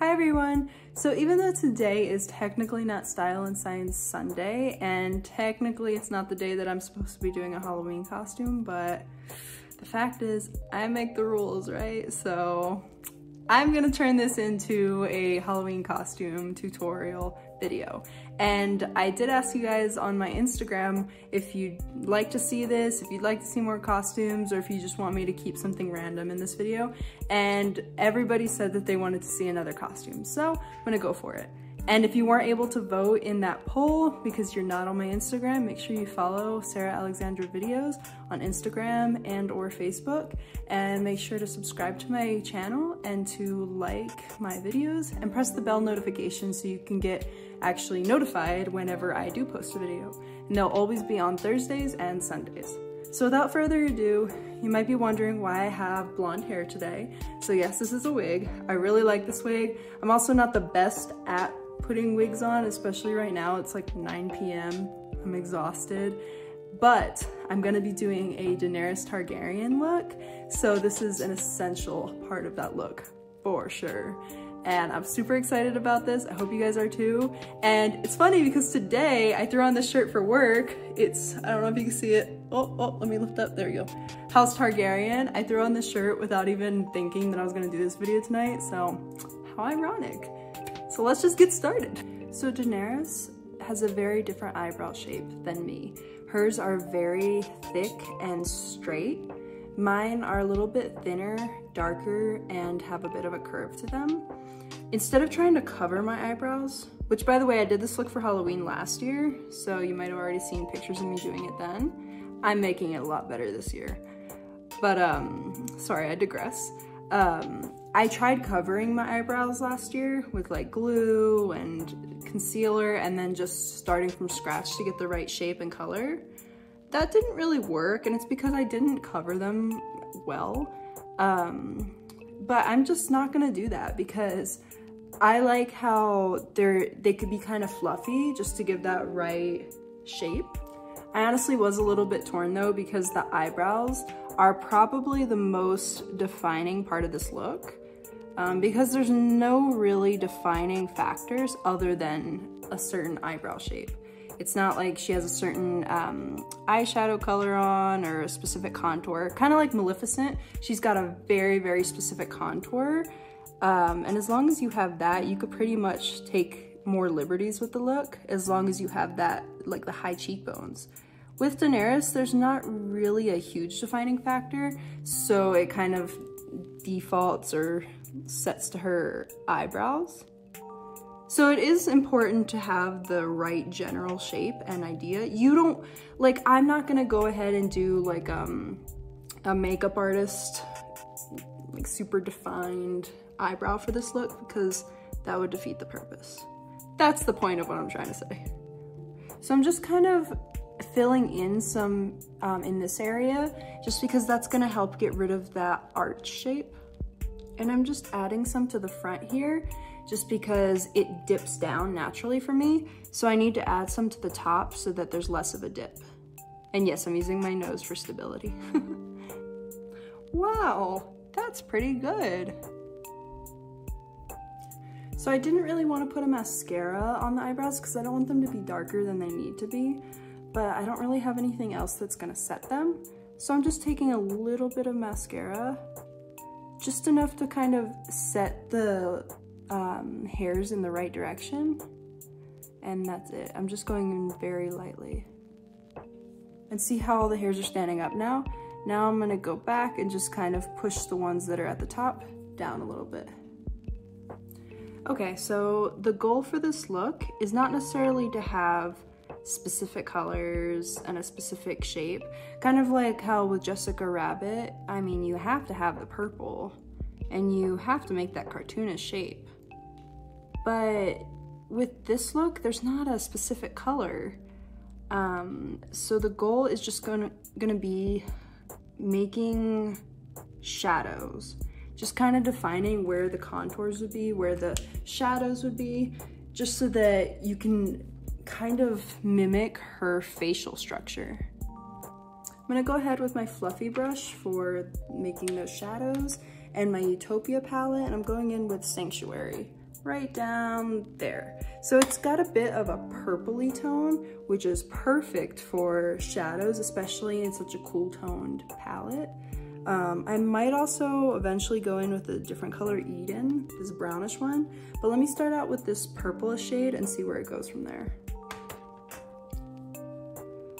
Hi everyone! So even though today is technically not Style and Science Sunday, and technically it's not the day that I'm supposed to be doing a Halloween costume, but the fact is I make the rules, right? So I'm gonna turn this into a Halloween costume tutorial video. And I did ask you guys on my Instagram if you'd like to see this, if you'd like to see more costumes, or if you just want me to keep something random in this video. And everybody said that they wanted to see another costume, so I'm gonna go for it. And if you weren't able to vote in that poll because you're not on my Instagram, make sure you follow Sarah Alexandra Videos on Instagram and or Facebook, and make sure to subscribe to my channel and to like my videos and press the bell notification so you can get actually notified whenever I do post a video. And they'll always be on Thursdays and Sundays. So without further ado, you might be wondering why I have blonde hair today. So yes, this is a wig. I really like this wig. I'm also not the best at putting wigs on, especially right now. It's like 9 p.m. I'm exhausted, but I'm gonna be doing a Daenerys Targaryen look. So this is an essential part of that look for sure. And I'm super excited about this. I hope you guys are too. And it's funny because today I threw on this shirt for work. It's, I don't know if you can see it. Oh, let me lift up, there you go. House Targaryen. I threw on this shirt without even thinking that I was gonna do this video tonight. So how ironic. So let's just get started. So Daenerys has a very different eyebrow shape than me. Hers are very thick and straight. Mine are a little bit thinner, darker, and have a bit of a curve to them. Instead of trying to cover my eyebrows, which by the way, I did this look for Halloween last year, so you might have already seen pictures of me doing it then. I'm making it a lot better this year. But sorry, I digress. I tried covering my eyebrows last year with like glue and concealer and then just starting from scratch to get the right shape and color. That didn't really work, and it's because I didn't cover them well. But I'm just not gonna do that because I like how they could be kind of fluffy just to give that right shape. I honestly was a little bit torn though because the eyebrows are probably the most defining part of this look. Because there's no really defining factors other than a certain eyebrow shape. It's not like she has a certain eyeshadow color on or a specific contour. Kind of like Maleficent, she's got a very, very specific contour. And as long as you have that, you could pretty much take more liberties with the look as long as you have that, like the high cheekbones. With Daenerys, there's not really a huge defining factor, so it kind of defaults or sets to her eyebrows. So it is important to have the right general shape and idea. You don't, like, I'm not gonna go ahead and do like a makeup artist, like super defined eyebrow for this look because that would defeat the purpose. That's the point of what I'm trying to say. So I'm just kind of filling in some in this area just because that's gonna help get rid of that arch shape. And I'm just adding some to the front here just because it dips down naturally for me. So I need to add some to the top so that there's less of a dip. And yes, I'm using my nose for stability. Wow, that's pretty good. So I didn't really want to put a mascara on the eyebrows because I don't want them to be darker than they need to be, but I don't really have anything else that's gonna set them. So I'm just taking a little bit of mascara, just enough to kind of set the hairs in the right direction. And that's it. I'm just going in very lightly. And see how all the hairs are standing up now? Now I'm gonna go back and just kind of push the ones that are at the top down a little bit. Okay, so the goal for this look is not necessarily to have specific colors and a specific shape. Kind of like how with Jessica Rabbit, I mean, you have to have the purple and you have to make that cartoonish shape. But with this look, there's not a specific color. So the goal is just gonna be making shadows. Just kind of defining where the contours would be, where the shadows would be, just so that you can kind of mimic her facial structure. I'm gonna go ahead with my fluffy brush for making those shadows and my Utopia palette, and I'm going in with Sanctuary right down there. So it's got a bit of a purpley tone, which is perfect for shadows, especially in such a cool toned palette. I might also eventually go in with a different color Eden, this brownish one, but let me start out with this purplish shade and see where it goes from there.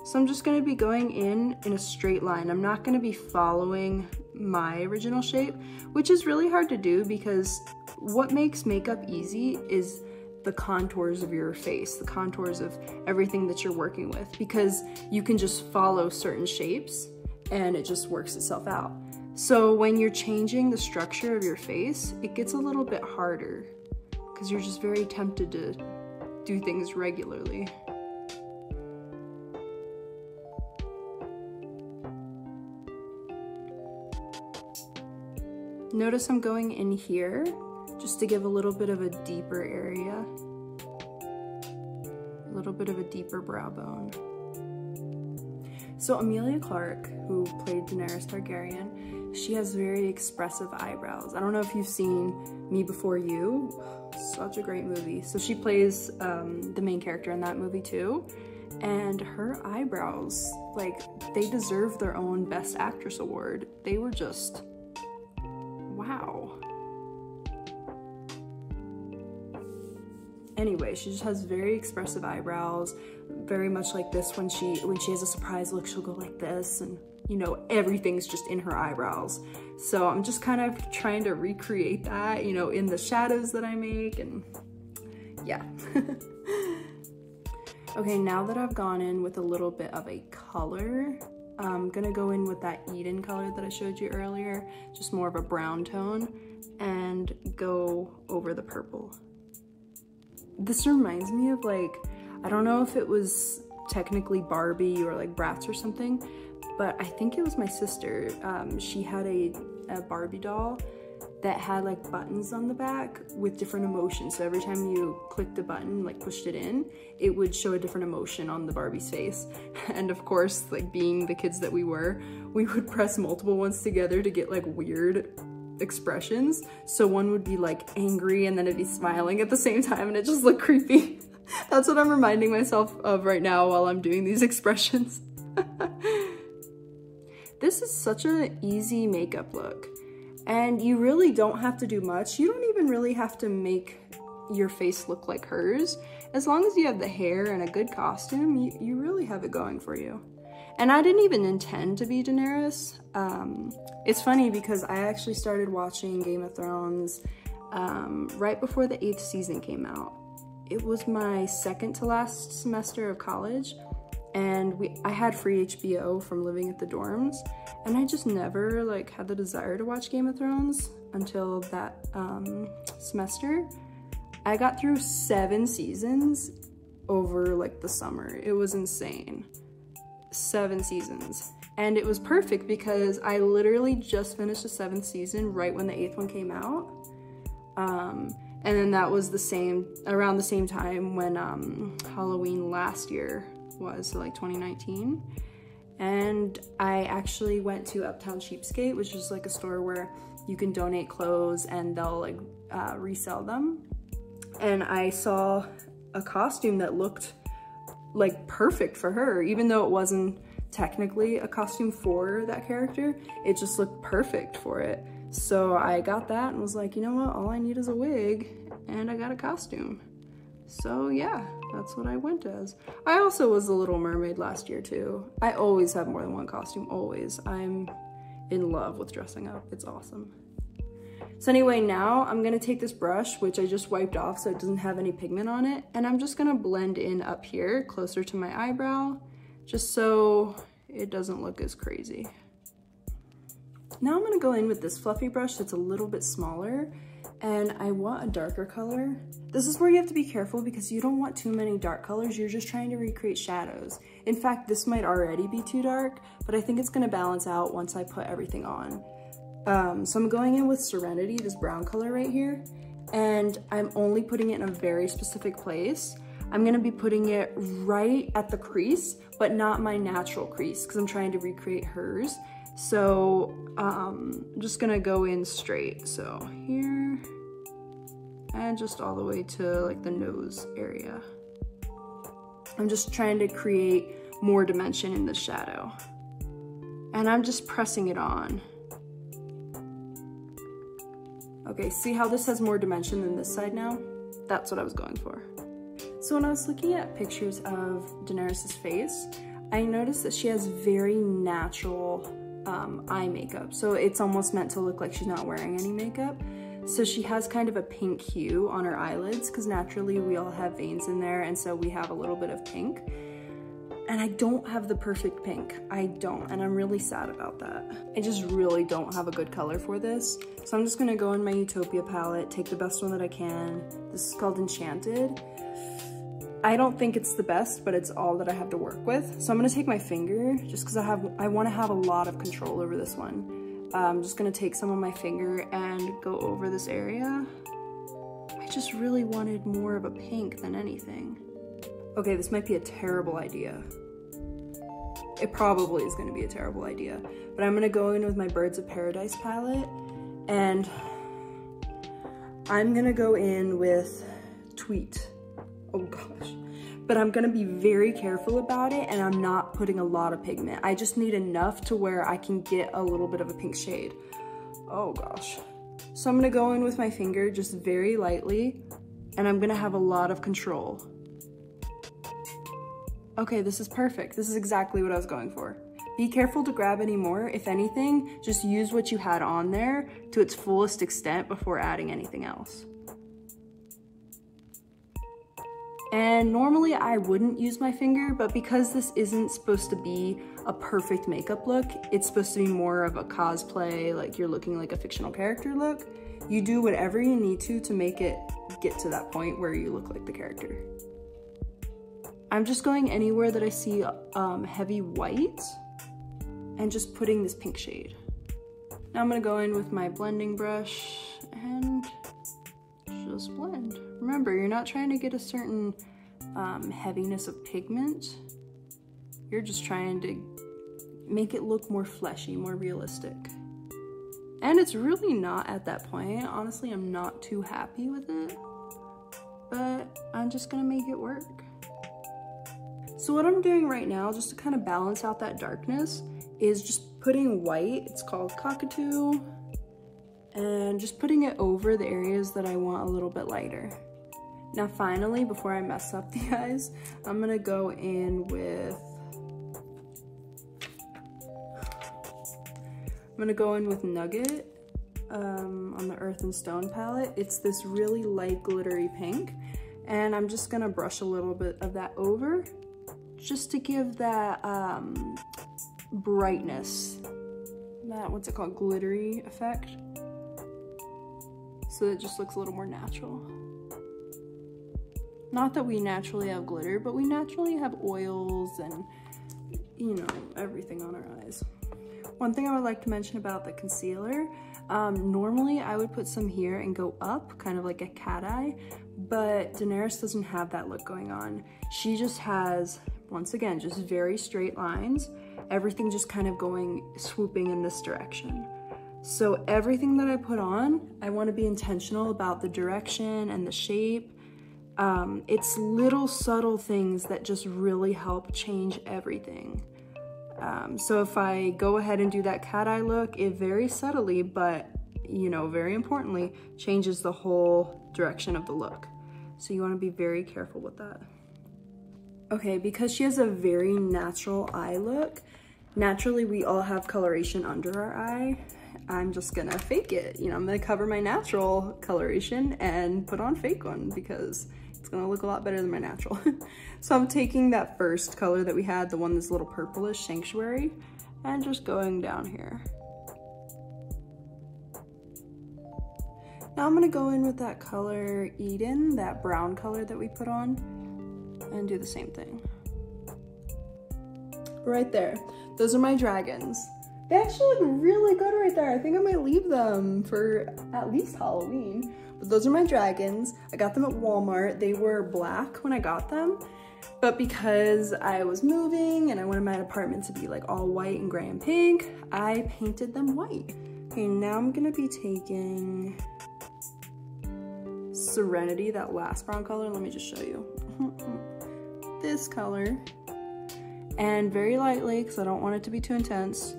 So I'm just gonna be going in a straight line. I'm not gonna be following my original shape, which is really hard to do because what makes makeup easy is the contours of your face, the contours of everything that you're working with, because you can just follow certain shapes and it just works itself out. So when you're changing the structure of your face, it gets a little bit harder because you're just very tempted to do things regularly. Notice I'm going in here just to give a little bit of a deeper area, a little bit of a deeper brow bone. So Emilia Clarke, who played Daenerys Targaryen, she has very expressive eyebrows. I don't know if you've seen Me Before You, such a great movie. So she plays the main character in that movie too. And her eyebrows, like, they deserve their own Best Actress award. They were just, wow. Anyway, she just has very expressive eyebrows, very much like this. When she has a surprise look, she'll go like this, and you know, everything's just in her eyebrows. So I'm just kind of trying to recreate that, you know, in the shadows that I make, and yeah. Okay, now that I've gone in with a little bit of a color, I'm gonna go in with that Eden color that I showed you earlier, just more of a brown tone, and go over the purple. This reminds me of, like, I don't know if it was technically Barbie or like Bratz or something, but I think it was my sister. She had a Barbie doll that had like buttons on the back with different emotions. So every time you clicked a button, like pushed it in, it would show a different emotion on the Barbie's face. And of course, like being the kids that we were, we would press multiple ones together to get like weird expressions. So one would be like angry and then it'd be smiling at the same time, and it just looked creepy. That's what I'm reminding myself of right now while I'm doing these expressions. This is such an easy makeup look, and you really don't have to do much. You don't even really have to make your face look like hers. As long as you have the hair and a good costume, you really have it going for you. And I didn't even intend to be Daenerys. It's funny because I actually started watching Game of Thrones right before the 8th season came out. It was my second to last semester of college, and I had free HBO from living at the dorms, and I just never like had the desire to watch Game of Thrones until that semester. I got through 7 seasons over like the summer. It was insane. 7 seasons. And it was perfect because I literally just finished the 7th season right when the 8th one came out. And then that was around the same time when Halloween last year was, so like 2019. And I actually went to Uptown Cheapskate, which is like a store where you can donate clothes and they'll like resell them. And I saw a costume that looked like perfect for her, even though it wasn't technically a costume for that character. It just looked perfect for it. So I got that and was like, you know what, all I need is a wig, and I got a costume. So yeah, that's what I went as. I also was the Little Mermaid last year too. I always have more than one costume, always. I'm in love with dressing up, it's awesome. So anyway, now I'm gonna take this brush, which I just wiped off so it doesn't have any pigment on it, and I'm just gonna blend in up here, closer to my eyebrow, just so it doesn't look as crazy. Now I'm gonna go in with this fluffy brush that's a little bit smaller, and I want a darker color. This is where you have to be careful because you don't want too many dark colors. You're just trying to recreate shadows. In fact, this might already be too dark, but I think it's gonna balance out once I put everything on. So I'm going in with Serenity, this brown color right here, and I'm only putting it in a very specific place. I'm gonna be putting it right at the crease, but not my natural crease because I'm trying to recreate hers. So I'm just gonna go in straight. So here, and just all the way to like the nose area. I'm just trying to create more dimension in the shadow. And I'm just pressing it on. Okay, see how this has more dimension than this side now? That's what I was going for. So when I was looking at pictures of Daenerys' face, I noticed that she has very natural eye makeup. So it's almost meant to look like she's not wearing any makeup. So she has kind of a pink hue on her eyelids because naturally we all have veins in there, and so we have a little bit of pink. And I don't have the perfect pink. I don't, and I'm really sad about that. I just really don't have a good color for this. So I'm just gonna go in my Utopia palette, take the best one that I can. This is called Enchanted. I don't think it's the best, but it's all that I have to work with. So I'm gonna take my finger, just because I wanna have a lot of control over this one. I'm just gonna take some of my finger and go over this area. I just really wanted more of a pink than anything. Okay, this might be a terrible idea. It probably is gonna be a terrible idea, but I'm gonna go in with my Birds of Paradise palette, and I'm gonna go in with Tweet. Oh gosh. But I'm gonna be very careful about it, and I'm not putting a lot of pigment. I just need enough to where I can get a little bit of a pink shade. Oh gosh. So I'm gonna go in with my finger just very lightly, and I'm gonna have a lot of control. Okay, this is perfect. This is exactly what I was going for. Be careful to grab any more. If anything, just use what you had on there to its fullest extent before adding anything else. And normally I wouldn't use my finger, but because this isn't supposed to be a perfect makeup look, it's supposed to be more of a cosplay, like you're looking like a fictional character look, you do whatever you need to make it get to that point where you look like the character. I'm just going anywhere that I see heavy white and just putting this pink shade. Now I'm gonna go in with my blending brush and just blend. Remember, you're not trying to get a certain heaviness of pigment. You're just trying to make it look more fleshy, more realistic. And it's really not at that point. Honestly, I'm not too happy with it, but I'm just gonna make it work. So what I'm doing right now, just to kind of balance out that darkness, is just putting white, it's called Cockatoo, and just putting it over the areas that I want a little bit lighter. Now finally, before I mess up the eyes, I'm gonna go in with, Nugget on the Earth and Stone palette. It's this really light glittery pink, and I'm just gonna brush a little bit of that over, just to give that brightness, that, what's it called, glittery effect. So it just looks a little more natural. Not that we naturally have glitter, but we naturally have oils and, you know, everything on our eyes. One thing I would like to mention about the concealer, normally I would put some here and go up, kind of like a cat eye, but Daenerys doesn't have that look going on. She just has, once again, just very straight lines, everything just kind of swooping in this direction. So everything that I put on, I want to be intentional about the direction and the shape. It's little subtle things that just really help change everything. So if I go ahead and do that cat eye look, it very subtly, but you know, very importantly, changes the whole direction of the look. So you want to be very careful with that. Okay, because she has a very natural eye look, naturally we all have coloration under our eye. I'm just gonna fake it. You know, I'm gonna cover my natural coloration and put on fake one because it's gonna look a lot better than my natural. So I'm taking that first color that we had, the one that's a little purplish, Sanctuary, and just going down here. Now I'm gonna go in with that color Eden, that brown color that we put on, and do the same thing. Right there. Those are my dragons. They actually look really good right there. I think I might leave them for at least Halloween. But those are my dragons. I got them at Walmart. They were black when I got them, but because I was moving and I wanted my apartment to be like all white and gray and pink, I painted them white. Okay, now I'm gonna be taking Serenity, that last brown color. Let me just show you. This color. And very lightly, because I don't want it to be too intense,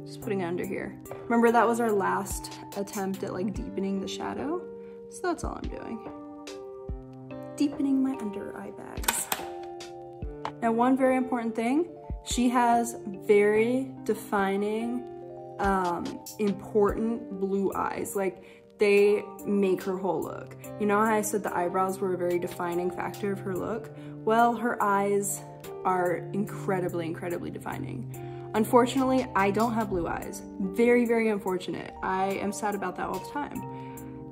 just putting it under here. Remember, that was our last attempt at like deepening the shadow. So that's all I'm doing. Deepening my under eye bags. Now, one very important thing, she has very defining, important blue eyes. Like, they make her whole look. You know how I said the eyebrows were a very defining factor of her look? Well, her eyes are incredibly, incredibly defining. Unfortunately, I don't have blue eyes. Very, very unfortunate. I am sad about that all the time.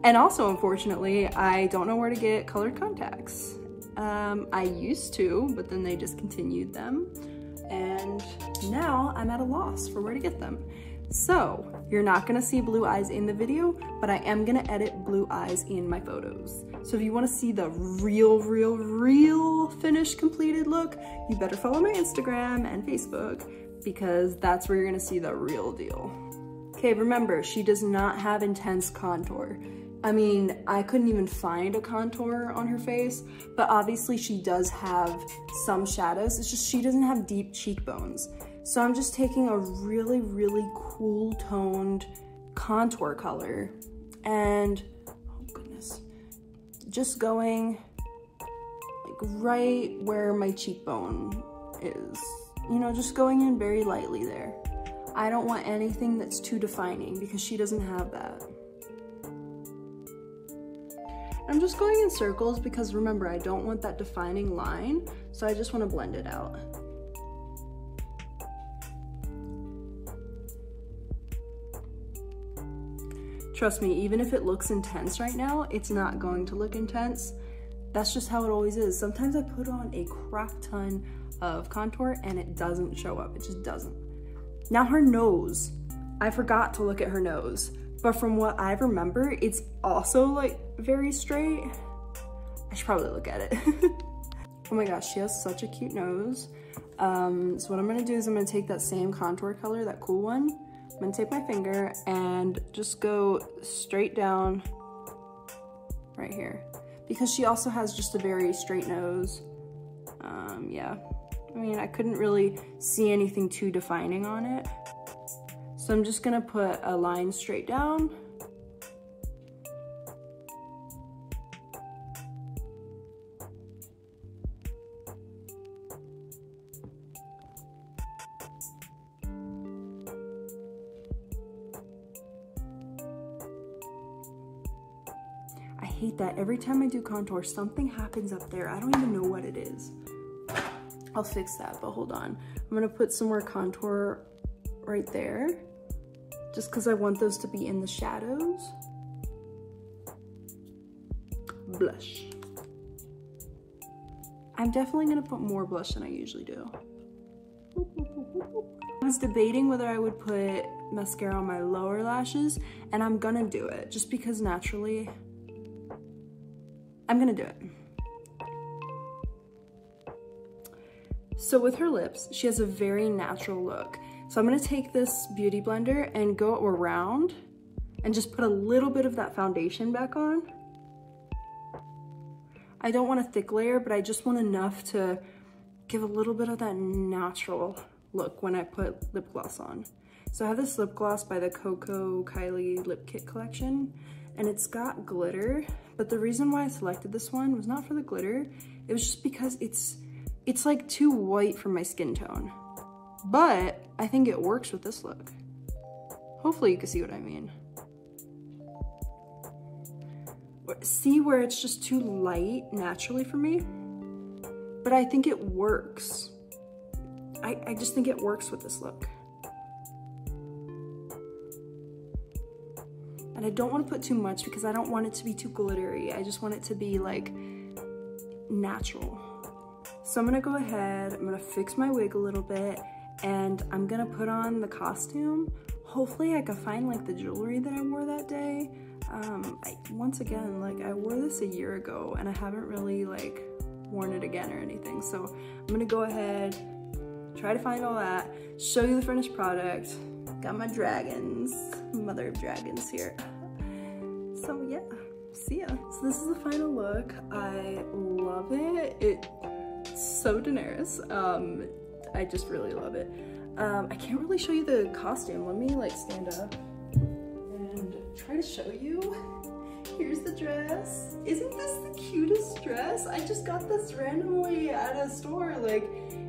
And also, unfortunately, I don't know where to get colored contacts. I used to, but then they discontinued them. And now I'm at a loss for where to get them. So you're not gonna see blue eyes in the video, but I am gonna edit blue eyes in my photos. So if you wanna see the real finished completed look, you better follow my Instagram and Facebook, because that's where you're gonna see the real deal. Okay, remember, she does not have intense contour. I mean, I couldn't even find a contour on her face, but obviously she does have some shadows. It's just she doesn't have deep cheekbones. So I'm just taking a really, really cool toned contour color and, oh goodness, just going like right where my cheekbone is. You know, just going in very lightly there. I don't want anything that's too defining because she doesn't have that. I'm just going in circles because remember, I don't want that defining line, so I just want to blend it out. Trust me, even if it looks intense right now, it's not going to look intense. That's just how it always is. Sometimes I put on a crap ton of contour and it doesn't show up, it just doesn't. Now her nose, I forgot to look at her nose. But from what I remember, it's also like very straight. I should probably look at it. Oh my gosh, she has such a cute nose. So what I'm gonna do is I'm gonna take that same contour color, that cool one. I'm gonna take my finger and just go straight down right here. Because she also has just a very straight nose. Yeah, I mean, I couldn't really see anything too defining on it. So I'm just gonna put a line straight down. I hate that. Every time I do contour, something happens up there. I don't even know what it is. I'll fix that, but hold on. I'm gonna put some more contour right there, just because I want those to be in the shadows. Blush. I'm definitely gonna put more blush than I usually do. I was debating whether I would put mascara on my lower lashes, and I'm gonna do it, just because naturally, I'm gonna do it. So with her lips, she has a very natural look. So I'm gonna take this beauty blender and go around and just put a little bit of that foundation back on. I don't want a thick layer, but I just want enough to give a little bit of that natural look when I put lip gloss on. So I have this lip gloss by the KOKO Kylie Lip Kit collection, and it's got glitter, but the reason why I selected this one was not for the glitter, it was just because it's like too white for my skin tone. But I think it works with this look. Hopefully you can see what I mean. See where it's just too light naturally for me? But I think it works. I just think it works with this look. And I don't want to put too much because I don't want it to be too glittery. I just want it to be like natural. So I'm gonna go ahead, I'm gonna fix my wig a little bit, and I'm gonna put on the costume. Hopefully I can find like the jewelry that I wore that day. Once again, like I wore this a year ago and I haven't really like worn it again or anything. So I'm gonna go ahead, try to find all that, show you the finished product. Got my dragons, mother of dragons here. So yeah, see ya. So this is the final look. I love it. It's so Daenerys. I just really love it. I can't really show you the costume. Let me like stand up and try to show you. Here's the dress. Isn't this the cutest dress? I just got this randomly at a store. Like,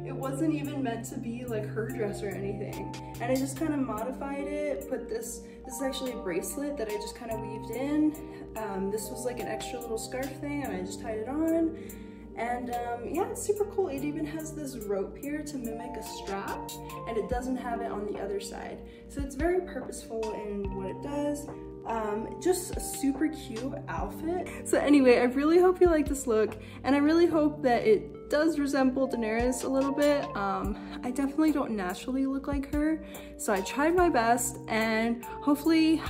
it wasn't even meant to be like her dress or anything. And I just kind of modified it, put this is actually a bracelet that I just kind of weaved in. This was like an extra little scarf thing and I just tied it on. And yeah, it's super cool. It even has this rope here to mimic a strap, and it doesn't have it on the other side. So it's very purposeful in what it does. Just a super cute outfit. So anyway, I really hope you like this look, and I really hope that it does resemble Daenerys a little bit. I definitely don't naturally look like her, so I tried my best, and hopefully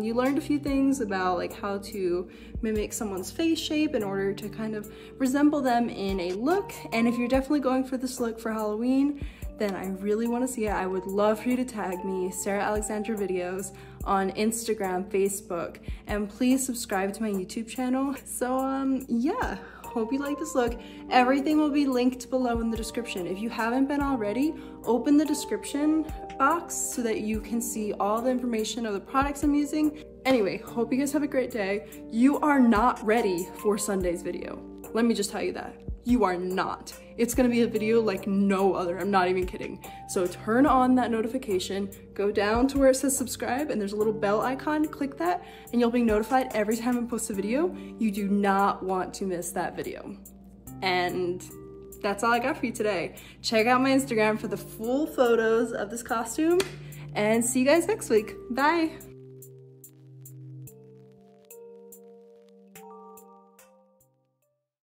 you learned a few things about like how to mimic someone's face shape in order to kind of resemble them in a look. And if you're definitely going for this look for Halloween, then I really want to see it. I would love for you to tag me, Sarah Alexandra Videos, on Instagram, Facebook, and please subscribe to my YouTube channel. So yeah, hope you like this look. Everything will be linked below in the description. If you haven't been already, open the description box so that you can see all the information of the products I'm using. Anyway, hope you guys have a great day. You are not ready for Sunday's video. Let me just tell you that. You are not. It's gonna be a video like no other. I'm not even kidding. So turn on that notification, go down to where it says subscribe, and there's a little bell icon, click that, and you'll be notified every time I post a video. You do not want to miss that video. And that's all I got for you today. Check out my Instagram for the full photos of this costume, and see you guys next week. Bye.